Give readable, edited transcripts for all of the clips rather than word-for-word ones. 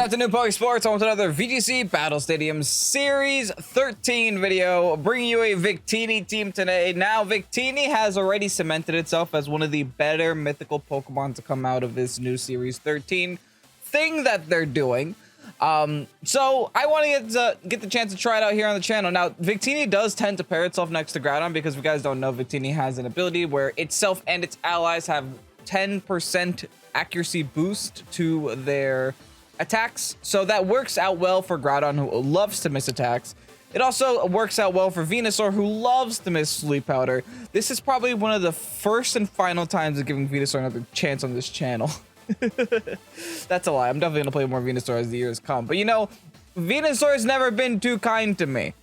afternoon, Pokesports. On to another VGC Battle Stadium Series 13 video, bringing you a Victini team today. Now, Victini has already cemented itself as one of the better mythical Pokemon to come out of this new Series 13 thing that they're doing. So I want to get the chance to try it out here on the channel. Now, Victini does tend to pair itself next to Groudon because if you guys don't know, Victini has an ability where itself and its allies have 10% accuracy boost to their attacks, so that works out well for Groudon, who loves to miss attacks. It also works out well for Venusaur, who loves to miss Sleep Powder. This is probably one of the first and final times of giving Venusaur another chance on this channel. That's a lie. I'm definitely gonna play more Venusaur as the years come, but you know, Venusaur has never been too kind to me.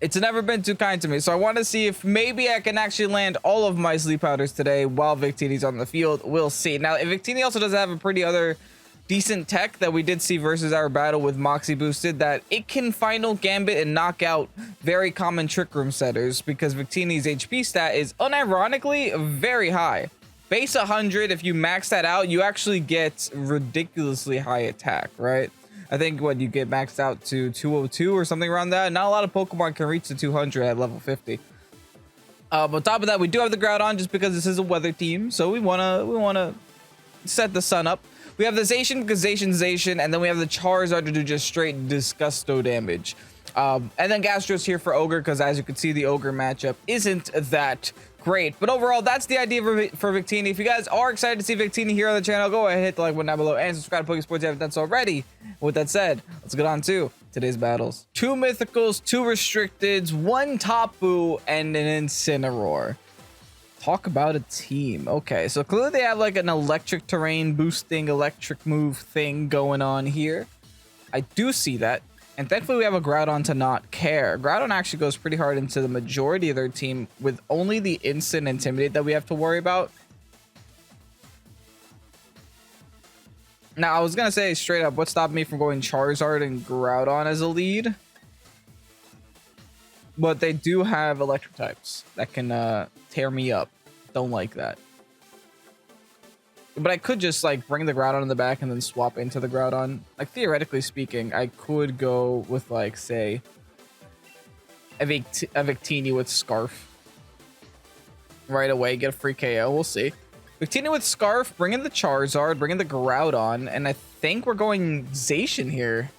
It's never been too kind to me, so I want to see if maybe I can actually land all of my Sleep Powders today while Victini's on the field. We'll see. Now, if Victini also does have a pretty other decent tech that we did see versus our battle with Moxie boosted, that it can final Gambit and knock out very common Trick Room setters, because Victini's HP stat is unironically very high. Base 100, if you max that out, you actually get ridiculously high attack, right? I think what you get maxed out to 202 or something around that. Not a lot of Pokemon can reach the 200 at level 50. On top of that, we do have the Groudon just because this is a weather team, so we wanna set the sun up. We have the Zacian, Zacian, and then we have the Charizard to do just straight disgusto damage. And then Gastro's here for Ogre, because as you can see, the Ogre matchup isn't that great. But overall, that's the idea for Victini. If you guys are excited to see Victini here on the channel, go ahead, hit the like button down below, and subscribe to Pokesports if you haven't done so already. With that said, let's get on to today's battles. 2 Mythicals, 2 Restricteds, 1 Tapu, and an Incineroar. Talk about a team. Okay, so clearly they have like an electric terrain boosting electric move thing going on here. I do see that. And thankfully we have a Groudon to not care. Groudon actually goes pretty hard into the majority of their team with only the instant Intimidate that we have to worry about. Now, I was going to say straight up, what stopped me from going Charizard and Groudon as a lead? But they do have electric types that can tear me up. Don't like that. But I could just like bring the Groudon in the back and then swap into the Groudon. Like theoretically speaking, I could go with like, say, a Victini with Scarf right away, get a free KO. We'll see. Victini with Scarf, bring in the Charizard, bring in the Groudon, and I think we're going Zacian here.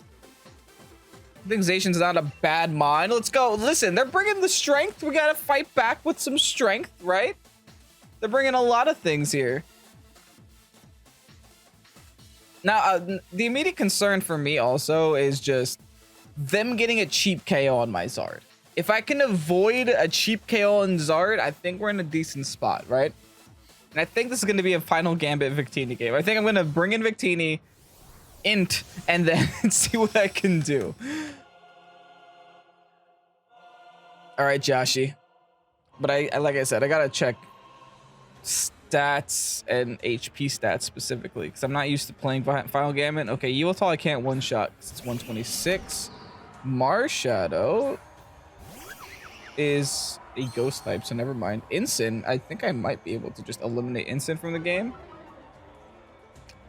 I think Zacian's not a bad mod. Let's go. Listen, they're bringing the strength. We gotta fight back with some strength, right? They're bringing a lot of things here. Now, the immediate concern for me also is just them getting a cheap KO on my Zard. If I can avoid a cheap KO on Zard, I think we're in a decent spot, right? And I think this is going to be a final Gambit Victini game. I think I'm going to bring in Victini, int, and then see what I can do. All right, Joshi. But I like I said, I got to check stats and HP stats specifically, because I'm not used to playing Final Gambit. Okay, Yveltal I can't one-shot because it's 126. Marshadow is a ghost type, so never mind. Incin, I think I might be able to just eliminate Incin from the game.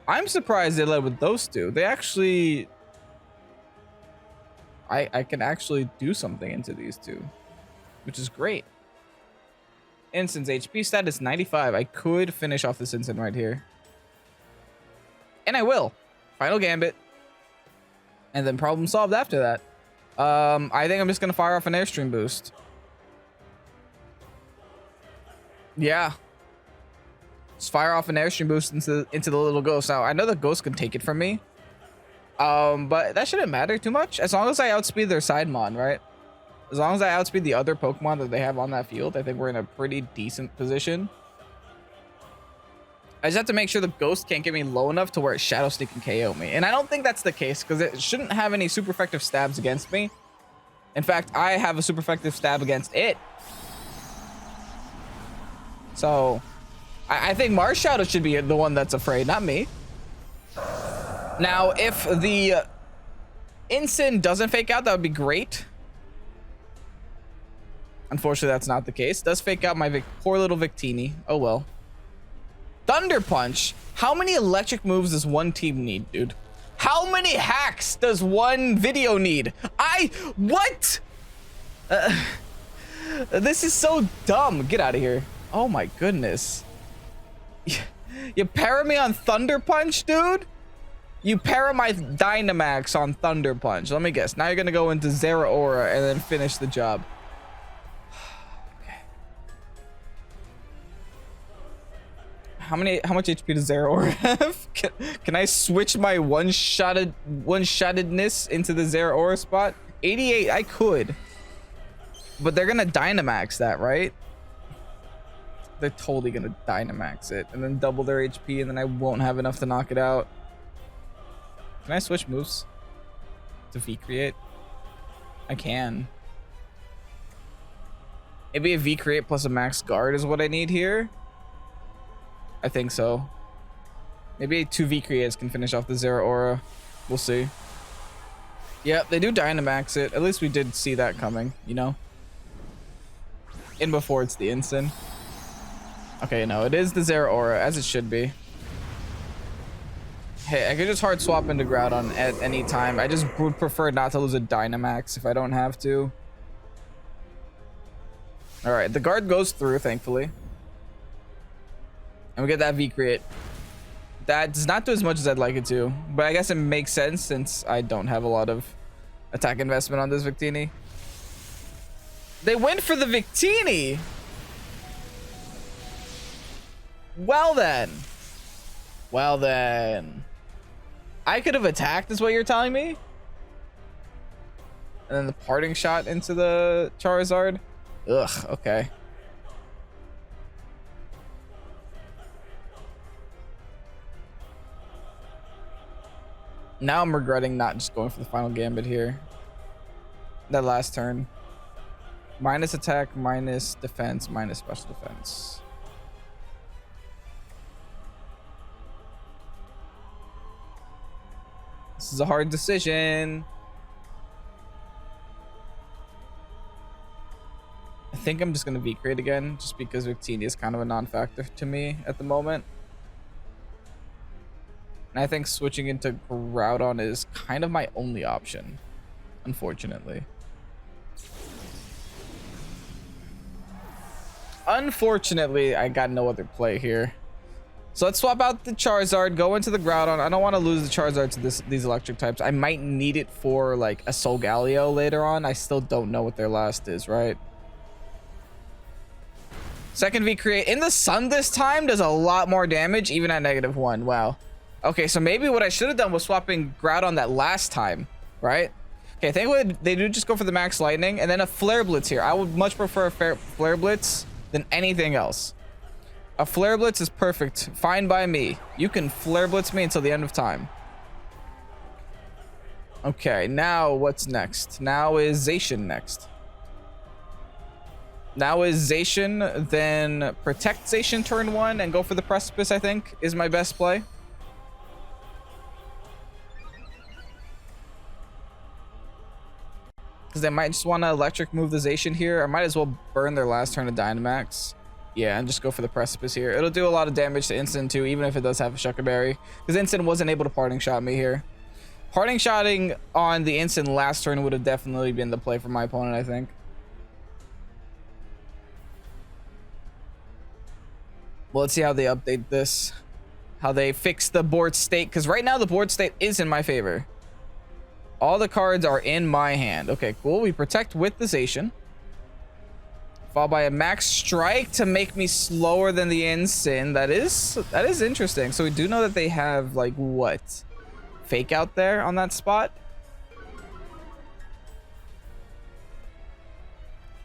I'm surprised they led with those two. They actually... I can actually do something into these two, which is great. Incin's HP stat is 95. I could finish off this Incin right here. And I will. Final Gambit. And then problem solved after that. I think I'm just going to fire off an Airstream boost. Yeah. Just fire off an Airstream boost into the little ghost. Now, I know the ghost can take it from me. But that shouldn't matter too much. As long as I outspeed their side mon, right? As long as I outspeed the other Pokemon that they have on that field, I think we're in a pretty decent position. I just have to make sure the ghost can't get me low enough to where it Shadow Sneak can KO me. And I don't think that's the case, because it shouldn't have any super effective stabs against me. In fact, I have a super effective stab against it. So, I think Marshadow should be the one that's afraid, not me. Now, if the Incin doesn't fake out, that would be great. Unfortunately, that's not the case. Does fake out my poor little Victini. Oh, well. Thunder Punch. How many electric moves does one team need, dude? How many hacks does one video need? What? This is so dumb. Get out of here. Oh my goodness. You para me on Thunder Punch, dude? You para my Dynamax on Thunder Punch. Let me guess. Now you're gonna go into Zeraora and then finish the job. Okay. How much HP does Zeraora have? Can I switch my one-shottedness into the Zeraora spot? 88, I could. But they're gonna Dynamax that, right? They're totally gonna Dynamax it and then double their HP, and then I won't have enough to knock it out. Can I switch moves to V-Create? I can. Maybe a V-Create plus a Max Guard is what I need here. I think so. Maybe 2 V-Creates can finish off the Zeraora. We'll see. Yep, they do Dynamax it. At least we did see that coming, you know? In before it's the Instant. Okay, no, it is the Zeraora, as it should be. Hey, I could just hard swap into Groudon at any time. I just would prefer not to lose a Dynamax if I don't have to. Alright, the guard goes through, thankfully. And we get that V-Create. That does not do as much as I'd like it to, but I guess it makes sense since I don't have a lot of attack investment on this Victini. They went for the Victini! Well then. Well then. I could have attacked is what you're telling me? And then the parting shot into the Charizard? Ugh, okay. Now I'm regretting not just going for the final Gambit here. That last turn. Minus attack, minus defense, minus special defense. This is a hard decision. I think I'm just going to V-Create again, just because Victini is kind of a non-factor to me at the moment. And I think switching into Groudon is kind of my only option, unfortunately. Unfortunately, I got no other play here. So let's swap out the Charizard, go into the Groudon. I don't want to lose the Charizard to these electric types. I might need it for like a Solgaleo later on. I still don't know what their last is, right? Second V-Create in the sun this time does a lot more damage, even at -1. Wow. Okay, so maybe what I should have done was swapping Groudon that last time, right? Okay, I think they do just go for the Max Lightning and then a Flare Blitz here. I would much prefer a Flare Blitz than anything else. A Flare Blitz is perfect. Fine by me. You can Flare Blitz me until the end of time. Okay, now what's next? Now is Zacian next. Now is Zacian, then protect Zacian turn 1 and go for the Precipice, I think, is my best play. Because they might just want to electric move the Zacian here. I might as well burn their last turn of Dynamax. Yeah, and just go for the Precipice here. It'll do a lot of damage to Instant too, even if it does have a Shucker Berry. Because Instant wasn't able to parting shot me here. Parting shotting on the Instant last turn would have definitely been the play for my opponent, I think. Well, let's see how they update this. How they fix the board state. Because right now the board state is in my favor. All the cards are in my hand. Okay, cool. We protect with the Zacian. Followed by a Max Strike to make me slower than the Instant. That is interesting. So we do know that they have, like, what? Fake Out there on that spot?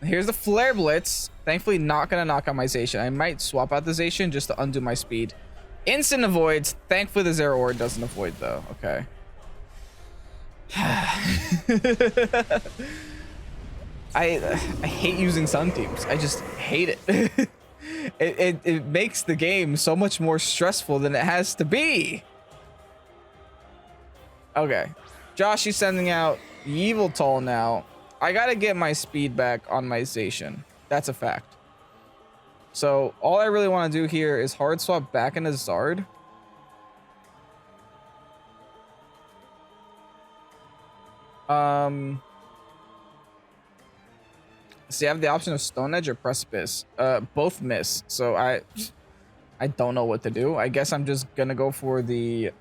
Here's the Flare Blitz. Thankfully, not going to knock out my Zacian. I might swap out the Zacian just to undo my speed. Instant avoids. Thankfully, the Zeraora doesn't avoid, though. Okay. I hate using Sun teams. I just hate it. It makes the game so much more stressful than it has to be. Okay. Josh is sending out Yveltal now. I gotta get my speed back on my Zacian. That's a fact. So all I really want to do here is hard swap back into Zard. See, I have the option of Stone Edge or Precipice. Both miss, so I don't know what to do. I guess I'm just gonna go for the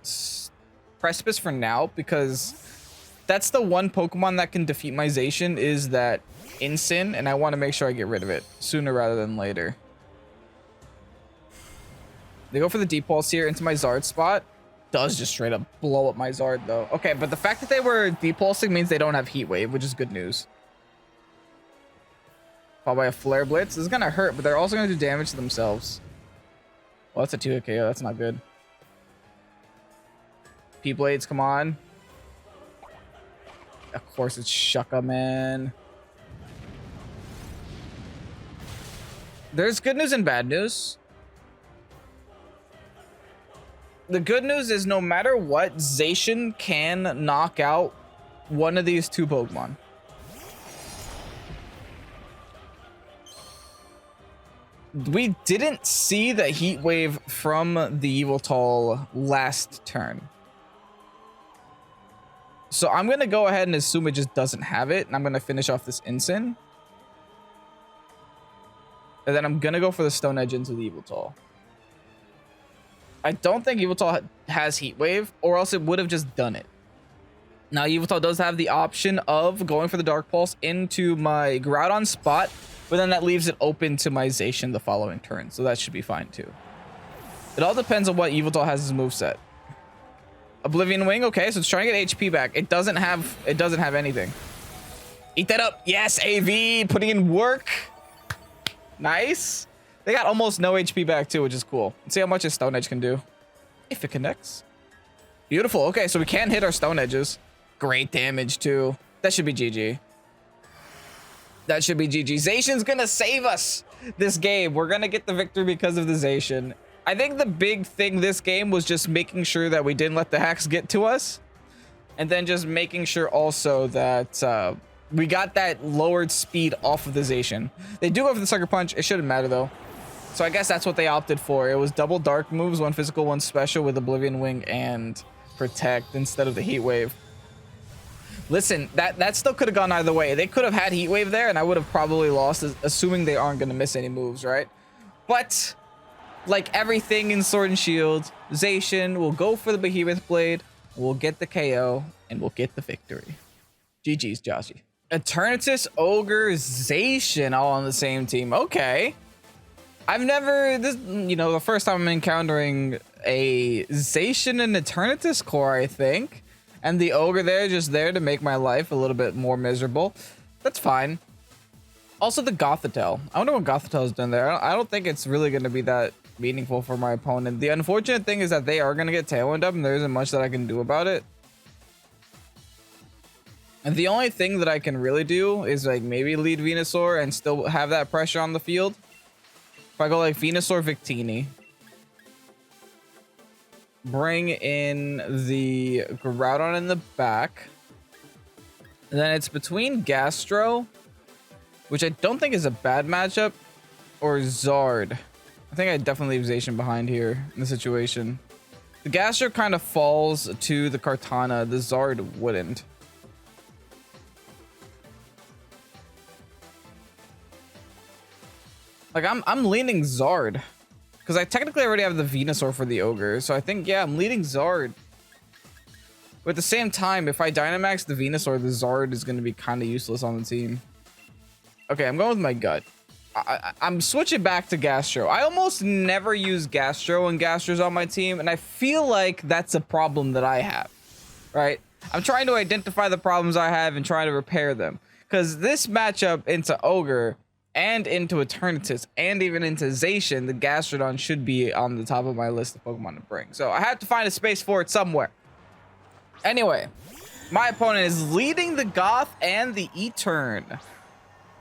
Precipice for now, because that's the one Pokemon that can defeat my Zacian, is that Incin, and I want to make sure I get rid of it sooner rather than later. They go for the Deep Pulse here into my Zard spot. Does just straight up blow up my Zard though. Okay, but the fact that they were Deep Pulsing means they don't have Heat Wave, which is good news. Followed by a Flare Blitz. This is gonna hurt, but they're also gonna do damage to themselves. Well, that's a 2-hit KO. That's not good. P-Blades, come on. Of course it's Shucka, man. There's good news and bad news. The good news is no matter what, Zacian can knock out one of these two Pokemon. We didn't see the Heat Wave from the Yveltal last turn. So I'm going to go ahead and assume it just doesn't have it. And I'm going to finish off this Incin. And then I'm going to go for the Stone Edge into the Yveltal. I don't think Yveltal has Heat Wave, or else it would have just done it. Now, Yveltal does have the option of going for the Dark Pulse into my Groudon spot, but then that leaves it open to my Zacian the following turn, so that should be fine too. It all depends on what Yveltal has as a moveset. Oblivion Wing, okay, so it's trying to get HP back. It doesn't have anything. Eat that up. Yes, AV putting in work. Nice. They got almost no HP back too, which is cool. Let's see how much a Stone Edge can do. If it connects. Beautiful. Okay, so we can hit our Stone Edges. Great damage too. That should be GG. That should be GG. Zacian's gonna save us this game. We're gonna get the victory because of the Zacian. I think the big thing this game was just making sure that we didn't let the hacks get to us. And then just making sure also that we got that lowered speed off of the Zacian. They do go for the Sucker Punch. It shouldn't matter though. So I guess that's what they opted for. It was double dark moves, one physical, one special, with Oblivion Wing and Protect instead of the Heat Wave. Listen, that still could have gone either way. They could have had Heat Wave there and I would have probably lost, assuming they aren't going to miss any moves, right? But like everything in Sword and Shield, Zacian will go for the Behemoth Blade, we'll get the KO, and we'll get the victory. GG's, Joshy. Eternatus, Ogre, Zacian all on the same team. Okay. I've never, the first time I'm encountering a Zacian and Eternatus core, I think. And the Ogre there, just there to make my life a little bit more miserable. That's fine. Also the Gothitelle. I wonder what Gothitelle's done there. I don't think it's really going to be that meaningful for my opponent. The unfortunate thing is that they are going to get Tailwind up and there isn't much that I can do about it. And the only thing that I can really do is like maybe lead Venusaur and still have that pressure on the field. If I go like Venusaur, Victini. Bring in the Groudon in the back. And then it's between Gastro, which I don't think is a bad matchup, or Zard. I think I definitely leave Zacian behind here in the situation. The Gastro kind of falls to the Kartana. The Zard wouldn't. Like I'm leaning Zard because I technically already have the Venusaur for the Ogre, so I think yeah, I'm leading Zard. But at the same time, if I Dynamax the Venusaur, the Zard is going to be kind of useless on the team. Okay, I'm going with my gut. I'm switching back to Gastro. I almost never use Gastro when Gastro's on my team, and I feel like that's a problem that I have, right? I'm trying to identify the problems I have and trying to repair them. Because this matchup into Ogre and into Eternatus and even into Zacian, the Gastrodon should be on the top of my list of Pokemon to bring. So I have to find a space for it somewhere. Anyway, my opponent is leading the Goth and the E-Turn.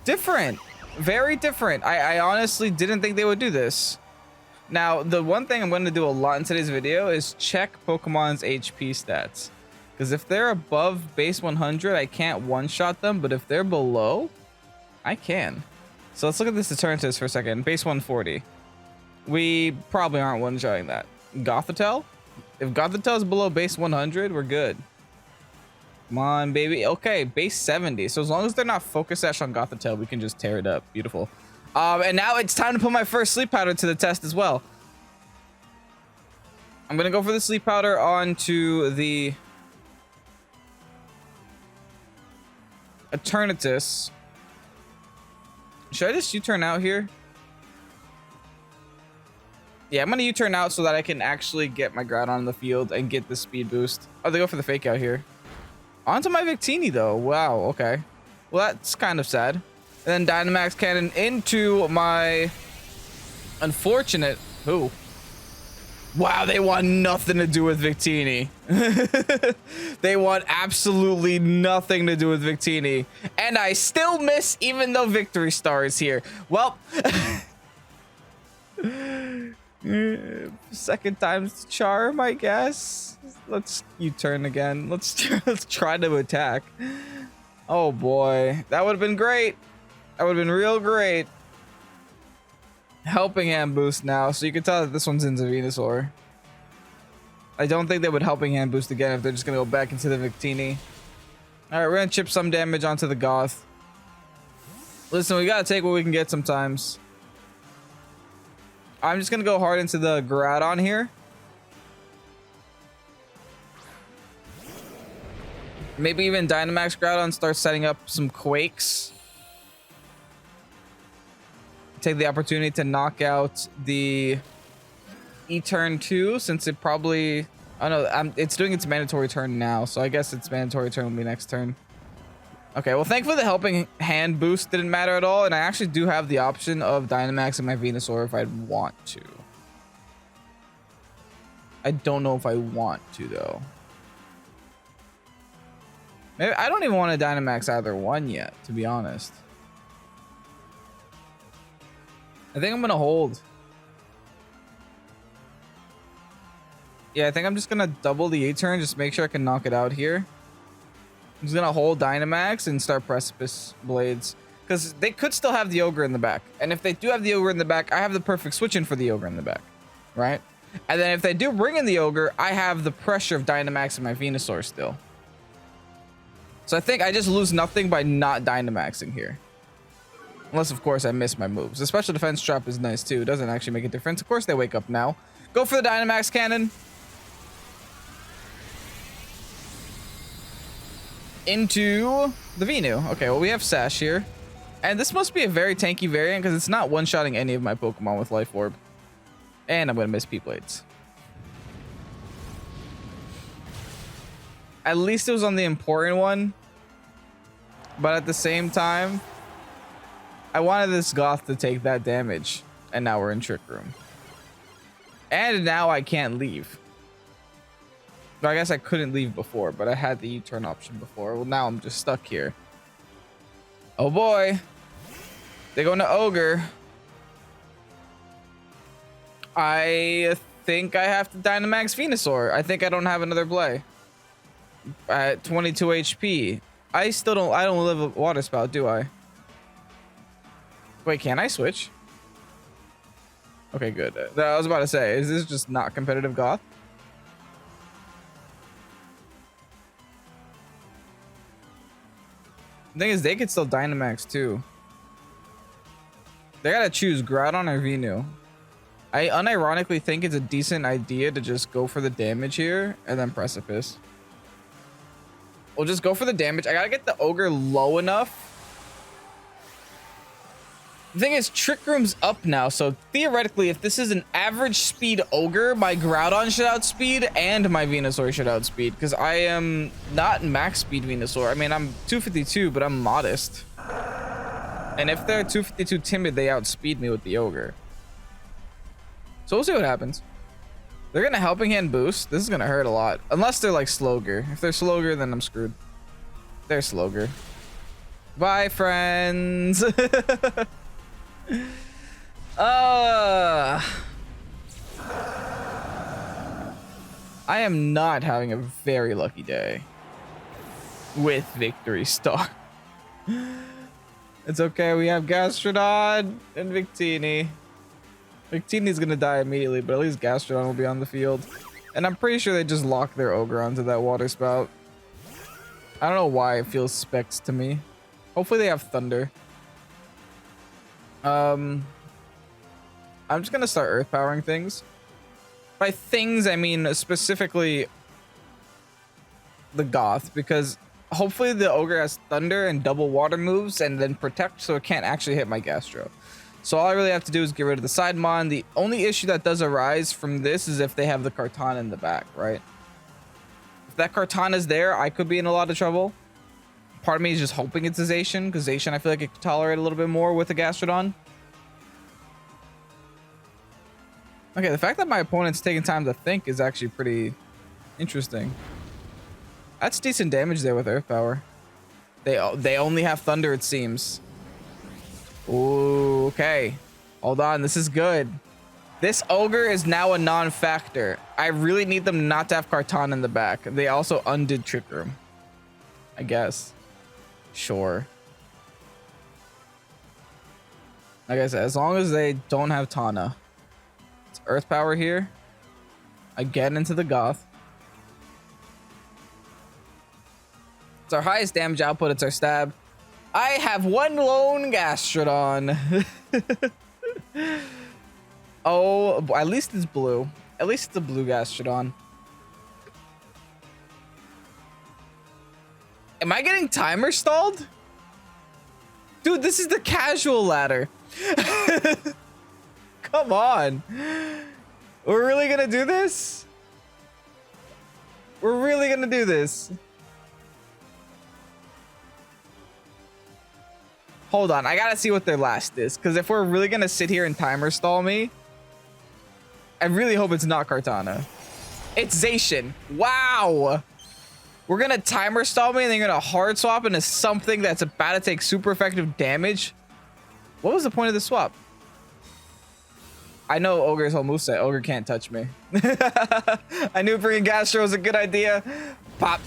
Different. Very different. I honestly didn't think they would do this. Now, the one thing I'm going to do a lot in today's video is check Pokemon's HP stats. Because if they're above base 100, I can't one-shot them. But if they're below, I can. So let's look at this Eternatus for a second. Base 140. We probably aren't one-shotting that. Gothitelle? If Gothitelle is below base 100, we're good. Come on, baby. Okay, base 70. So as long as they're not focus sash on Gothitelle, we can just tear it up. Beautiful. And now it's time to put my first sleep powder to the test as well. I'm gonna go for the sleep powder onto the Eternatus. Should I just U-turn out here? Yeah, I'm gonna U-turn out so that I can actually get my Groudon on the field and get the speed boost. Oh, they go for the fake out here. Onto my Victini though. Wow, okay. Well, that's kind of sad. And then Dynamax Cannon into my unfortunate... Ooh. Wow, they want nothing to do with Victini. They want absolutely nothing to do with Victini. And I still miss even though Victory Star is here. Well... second time's the charm, I guess. Let's U-turn again. Let's try to attack. Oh boy, that would have been great. That would have been real great. Helping Hand boost now, so you can tell that this one's into Venusaur. I don't think they would Helping Hand boost again if they're just gonna go back into the Victini. All right, we're gonna chip some damage onto the Goth. Listen, we gotta take what we can get sometimes. I'm just gonna go hard into the Groudon here. Maybe even Dynamax Groudon starts setting up some Quakes. Take the opportunity to knock out the E-turn too, since it probably... I don't know, it's doing its mandatory turn now, so I guess its mandatory turn will be next turn. Okay, well, thankfully the Helping Hand boost didn't matter at all, and I actually do have the option of Dynamaxing my Venusaur if I'd want to. I don't know if I want to, though. Maybe I don't even want to Dynamax either one yet, to be honest. I think I'm going to hold. Yeah, I think I'm just going to double the A-turn, just make sure I can knock it out here. I'm just gonna hold Dynamax and start Precipice Blades, because they could still have the Ogre in the back. And if they do have the Ogre in the back, I have the perfect switch in for the Ogre in the back, right? And then if they do bring in the Ogre, I have the pressure of Dynamax and my Venusaur still. So I think I just lose nothing by not Dynamaxing here. Unless, of course, I miss my moves. The Special Defense Trap is nice, too. It doesn't actually make a difference. Of course, they wake up now. Go for the Dynamax Cannon. Into the Venu. Okay, well, we have Sash here. And this must be a very tanky variant because it's not one-shotting any of my Pokemon with Life Orb. And I'm going to miss P-Blades. At least it was on the important one. But at the same time, I wanted this Goth to take that damage. And now we're in Trick Room. And now I can't leave. I guess I couldn't leave before, but I had the U-turn option before. Well, now I'm just stuck here. Oh boy. They go into Ogre. I think I have to Dynamax Venusaur. I think I don't have another play. At 22 HP. I don't live a Water Spout, do I? Wait, can I switch? Okay, good. I was about to say, is this just not competitive Goth? The thing is, they could still Dynamax too. They gotta choose Groudon or Venu. I unironically think it's a decent idea to just go for the damage here and then Precipice. We'll just go for the damage. I gotta get the Ogre low enough. The thing is, Trick Room's up now, so theoretically, if this is an average speed Ogre, my Groudon should outspeed and my Venusaur should outspeed, because I am not max speed Venusaur. I mean, I'm 252, but I'm modest. And if they're 252 timid, they outspeed me with the Ogre. So we'll see what happens. They're gonna Helping Hand boost. This is gonna hurt a lot. Unless they're like Slowger. If they're Slowger, then I'm screwed. They're Slowger. Bye, friends. I am not having a very lucky day with Victory Star. It's okay, we have Gastrodon and Victini. Victini's gonna die immediately, but at least Gastrodon will be on the field. And I'm pretty sure they just lock their Ogre onto that Water Spout. I don't know why it feels specs to me. Hopefully they have thunder. I'm just gonna start earth powering things. By things, I mean specifically the Goth, because hopefully the Ogre has thunder and double water moves and then protect, so it can't actually hit my Gastro. So all I really have to do is get rid of the side mon. The only issue that does arise from this is if they have the Kartana in the back, right? If that Kartana is there, I could be in a lot of trouble. Part of me is just hoping it's a Zacian, because Zacian I feel like it could tolerate a little bit more with a Gastrodon. Okay, the fact that my opponent's taking time to think is actually pretty interesting. That's decent damage there with Earth Power. They only have Thunder, it seems. Ooh, okay. Hold on, this is good. This Ogre is now a non-factor. I really need them not to have Kartana in the back. They also undid Trick Room, I guess. Sure. Like I said, as long as they don't have Tana. It's Earth Power here. Again into the Goth. It's our highest damage output. It's our stab. I have one lone Gastrodon. Oh, at least it's blue. At least it's a blue Gastrodon. Am I getting timer stalled? Dude, this is the casual ladder. Come on. We're really gonna do this? We're really gonna do this? Hold on, I gotta see what their last is, because if we're really gonna sit here and timer stall me, I really hope it's not Kartana. It's Zacian. Wow. We're gonna timer stall me and then you're gonna hard swap into something that's about to take super effective damage. What was the point of the swap? I know Ogre's whole moveset. Ogre can't touch me. I knew bringing Gastro was a good idea. Pop.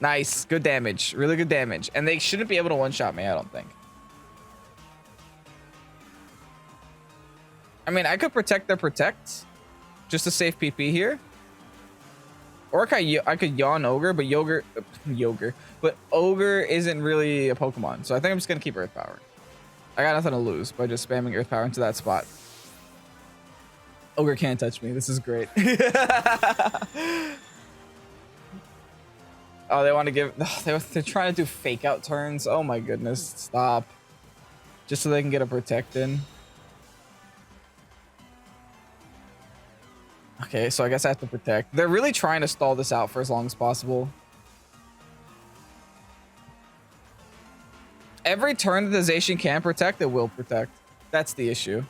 Nice. Good damage. Really good damage. And they shouldn't be able to one-shot me, I don't think. I mean, I could protect their protect. Just to save PP here. Or I could yawn Ogre, but But Ogre isn't really a Pokemon. So I think I'm just going to keep Earth Power. I got nothing to lose by just spamming Earth Power into that spot. Ogre can't touch me. This is great. Oh, they want to give... Oh, they're trying to do fake out turns. Oh my goodness. Stop. Just so they can get a protect in. Okay, so I guess I have to protect. They're really trying to stall this out for as long as possible. Every turn that the Zacian can protect, it will protect. That's the issue.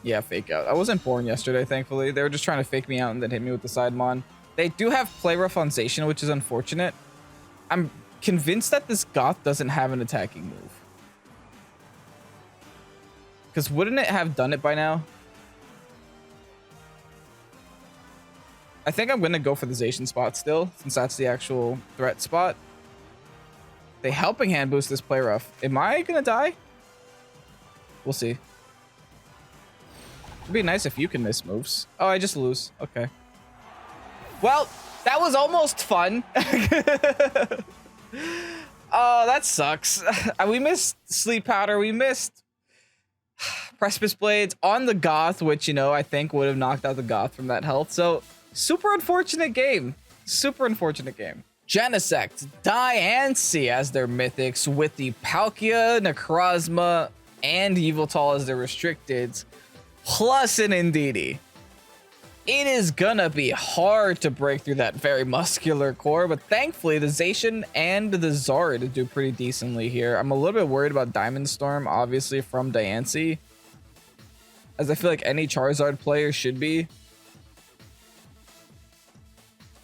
Yeah, fake out. I wasn't born yesterday, thankfully. They were just trying to fake me out and then hit me with the side mon. They do have play rough on Zacian, which is unfortunate. I'm convinced that this Goth doesn't have an attacking move. Because wouldn't it have done it by now? I think I'm going to go for the Zacian spot still, since that's the actual threat spot. They helping hand boost this play rough. Am I going to die? We'll see. It'd be nice if you can miss moves. Oh, I just lose. Okay. Well, that was almost fun. Oh, that sucks. We missed Sleep Powder. We missed Precipice Blades on the Goth, which, you know, I think would have knocked out the Goth from that health. So, super unfortunate game. Super unfortunate game. Genesect, Diancie as their mythics with the Palkia, Necrozma, and Yveltal as their restricteds, plus an Indeedee. It is gonna be hard to break through that very muscular core, but thankfully the Zacian and the Zard do pretty decently here. I'm a little bit worried about Diamond Storm, obviously, from Diancie, as I feel like any Charizard player should be.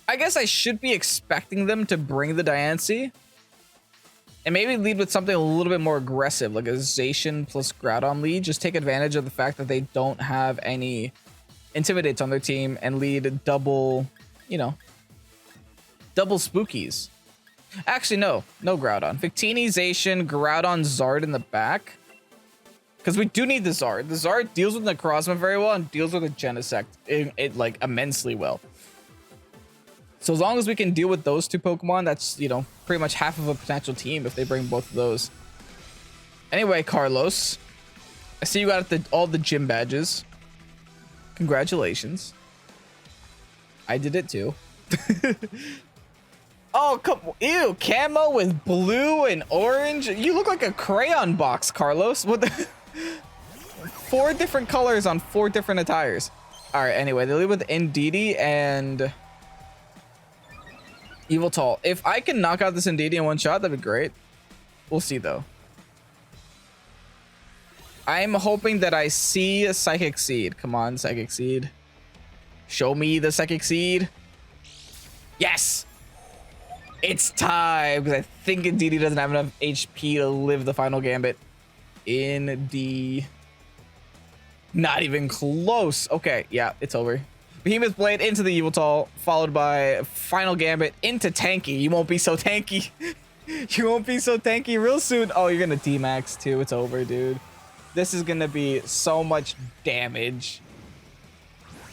I guess I should be expecting them to bring the Diancie and maybe lead with something a little bit more aggressive, like a Zacian plus Groudon lead. Just take advantage of the fact that they don't have any Intimidates on their team and lead double, you know, double Spookies. Actually, no Groudon. Victini, Zacian, Groudon, Zard in the back. Because we do need the Zard. The Zard deals with Necrozma very well and deals with the Genesect it like immensely well. So as long as we can deal with those two Pokemon, that's, you know, pretty much half of a potential team if they bring both of those. Anyway, Carlos, I see you got all the gym badges. Congratulations. I did it too. Oh, come, ew, camo with blue and orange. You look like a crayon box, Carlos. What the? 4 different colors on 4 different attires. All right, anyway, they leave with Indeedee and Yveltal. If I can knock out this Indeedee in one shot, that'd be great. We'll see, though. I'm hoping that I see a Psychic Seed. Come on, Psychic Seed. Show me the Psychic Seed. Yes! It's time, because I think Indeedee doesn't have enough HP to live the final Gambit. Not even close. Okay, yeah, it's over. Behemoth Blade into the Yveltal, followed by final Gambit into Tanky. You won't be so tanky. You won't be so tanky real soon. Oh, you're gonna D-Max too. It's over, dude. This is gonna be so much damage.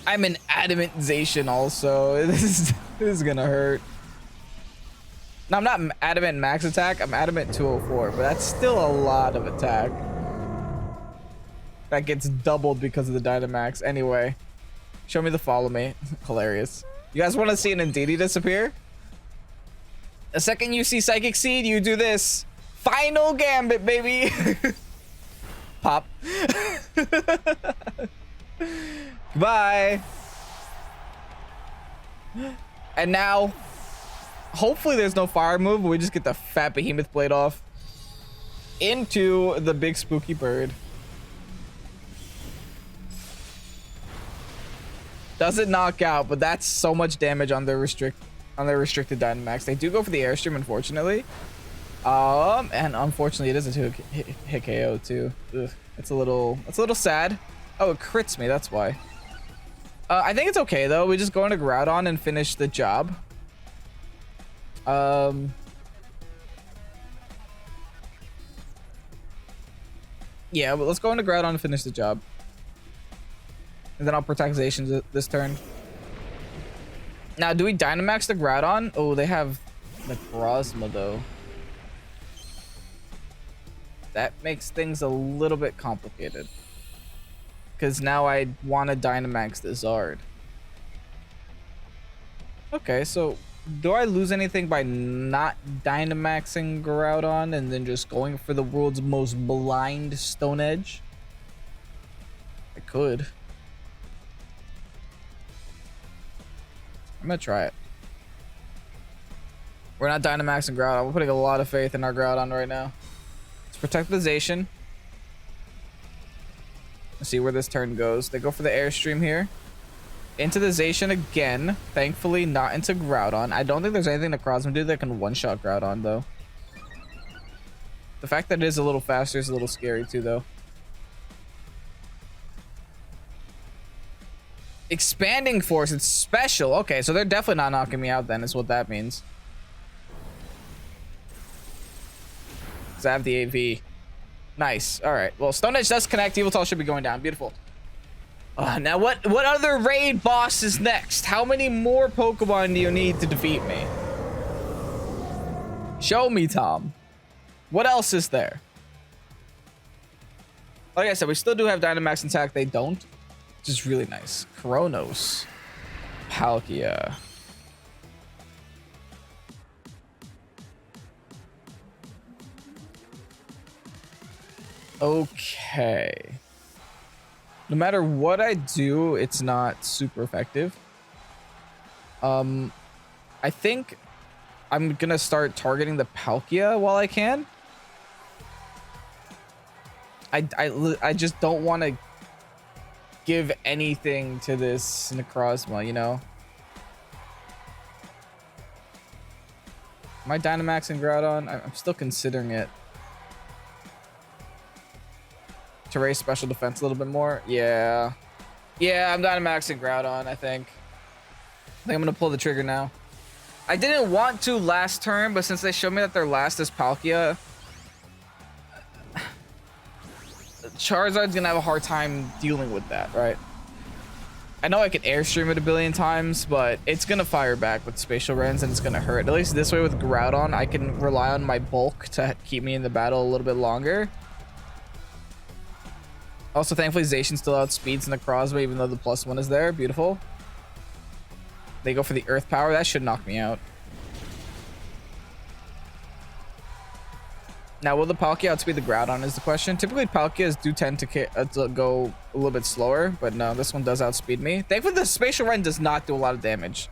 I'm an Adamantization also. This is gonna hurt. No, I'm not Adamant max attack. I'm Adamant 204, but that's still a lot of attack. That gets doubled because of the Dynamax. Anyway, show me the follow me. Hilarious. You guys want to see an Indeedee disappear? The second you see Psychic Seed, you do this. Final Gambit, baby. Pop. Bye. And now, hopefully there's no fire move. We just get the fat Behemoth Blade off into the big spooky bird. Doesn't knock out, but that's so much damage on their restricted Dynamax. They do go for the Airstream, unfortunately. And unfortunately, it is a 2-hit KO too. Ugh, it's a little sad. Oh, it crits me. That's why. I think it's okay though. We just go into Groudon and finish the job. Yeah, but let's go into Groudon and finish the job. And then I'll protect Zacian this turn. Now, do we Dynamax the Groudon? Oh, they have Necrozma though. That makes things a little bit complicated. Because now I want to Dynamax the Zard. Okay, so do I lose anything by not Dynamaxing Groudon and then just going for the world's most blind Stone Edge? I could. I'm gonna try it. We're not Dynamaxing Groudon. We're putting a lot of faith in our Groudon right now. Let's protect the Zacian. Let's see where this turn goes. They go for the Airstream here. Into the Zacian again. Thankfully, not into Groudon. I don't think there's anything Necrozma do that can one-shot Groudon, though. The fact that it is a little faster is a little scary, too, though. Expanding Force, it's special. Okay, so they're definitely not knocking me out then, is what that means. Because I have the AV. Nice. All right. Well, Stone Edge does connect. Yveltal should be going down. Beautiful. Now, what other raid boss is next? How many more Pokemon do you need to defeat me? Show me, Tom. What else is there? Like I said, we still do have Dynamax intact. They don't. Which is really nice. Kronos. Palkia. Okay. No matter what I do, it's not super effective. I think I'm gonna start targeting the Palkia while I can. I just don't want to give anything to this Necrozma, you know? Am I Dynamaxing Groudon? I'm still considering it. To raise special defense a little bit more? Yeah. Yeah, I'm Dynamaxing Groudon, I think. I think I'm gonna pull the trigger now. I didn't want to last turn, but since they showed me that their last is Palkia, Charizard's gonna have a hard time dealing with that, right? I know I can airstream it a billion times, but it's gonna fire back with spatial rends and it's gonna hurt. At least this way with Groudon, I can rely on my bulk to keep me in the battle a little bit longer. Also, thankfully, Zacian still outspeeds Necrozma, even though the +1 is there. Beautiful. They go for the Earth Power. That should knock me out. Now, will the Palkia outspeed the Groudon is the question. Typically, Palkias do tend to go a little bit slower, but no, this one does outspeed me. Thankfully, the Spatial Rend does not do a lot of damage.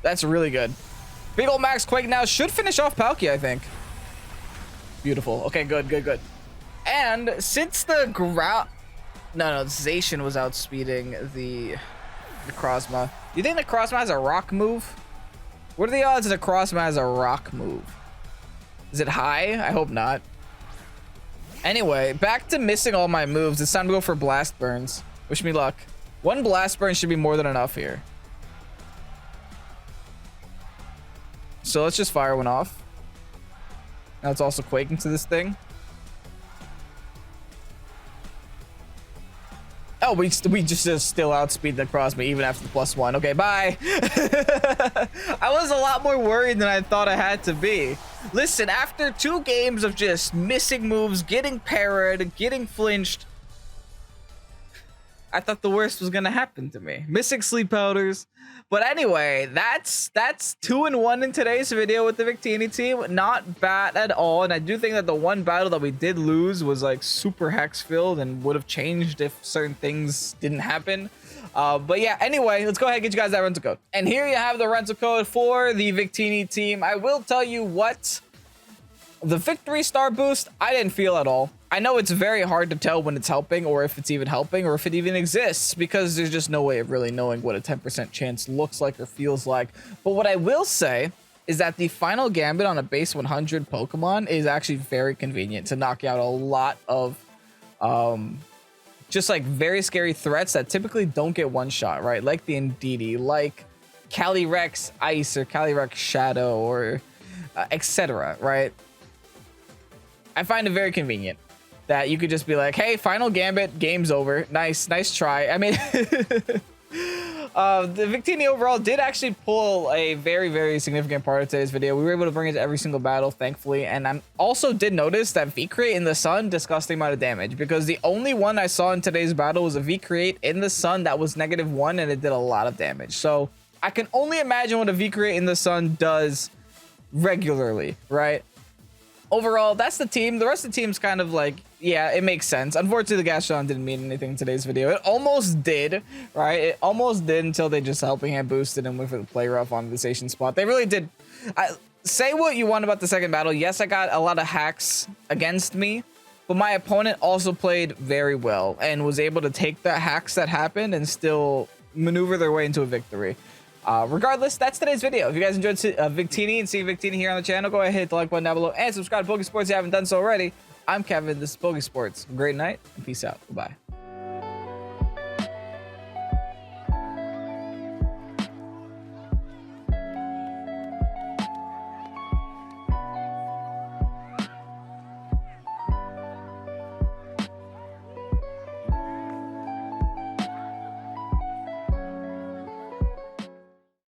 That's really good. Big ol' Max Quake now should finish off Palkia, I think. Beautiful. Okay, good, good, good. And since the No, Zacian was outspeeding the Necrozma. Do you think Necrozma has a rock move? What are the odds that Necrozma has a rock move? Is it high? I hope not. Anyway, back to missing all my moves. It's time to go for Blast Burns. Wish me luck. One Blast Burn should be more than enough here. So let's just fire one off. Now it's also quaking to this thing. Oh, we just still outspeed the Necrozma even after the +1. Okay, bye. I was a lot more worried than I thought I had to be. Listen, after 2 games of just missing moves, getting parried, getting flinched, I thought the worst was gonna happen to me. Missing sleep powders. But anyway, that's 2-1 in today's video with the Victini team. Not bad at all. And I do think that the one battle that we did lose was like super hex filled and would have changed if certain things didn't happen. But yeah, anyway, let's go ahead and get you guys that rental code. And here you have the rental code for the Victini team. I will tell you what, the victory star boost, I didn't feel at all. I know it's very hard to tell when it's helping or if it's even helping or if it even exists because there's just no way of really knowing what a 10% chance looks like or feels like. But what I will say is that the final Gambit on a base 100 Pokemon is actually very convenient to knock out a lot of just like very scary threats that typically don't get one shot, right? Like the Indeedee, like Calyrex Ice or Calyrex Shadow or etc., right? I find it very convenient that you could just be like, hey, final Gambit, game's over. Nice try. I mean, the Victini overall did actually pull a very, very significant part of today's video. We were able to bring it to every single battle, thankfully. And I also did notice that V-Create in the sun, disgusting amount of damage. Because the only one I saw in today's battle was a V-Create in the sun that was -1 and it did a lot of damage. So I can only imagine what a V-Create in the sun does regularly, right? Overall, that's the team. The rest of the team's kind of like, yeah, it makes sense. Unfortunately, the Gastrodon didn't mean anything in today's video. It almost did, right? It almost did until they just helping hand boosted and went for the play rough on the Zacian spot. They really did. Say what you want about the second battle. Yes, I got a lot of hacks against me, but my opponent also played very well and was able to take the hacks that happened and still maneuver their way into a victory. Regardless, that's today's video. If you guys enjoyed Victini and seeing Victini here on the channel, go ahead, hit the like button down below and subscribe to Pokesports if you haven't done so already. I'm Kevin. This is Pokesports. Great night and peace out. Goodbye.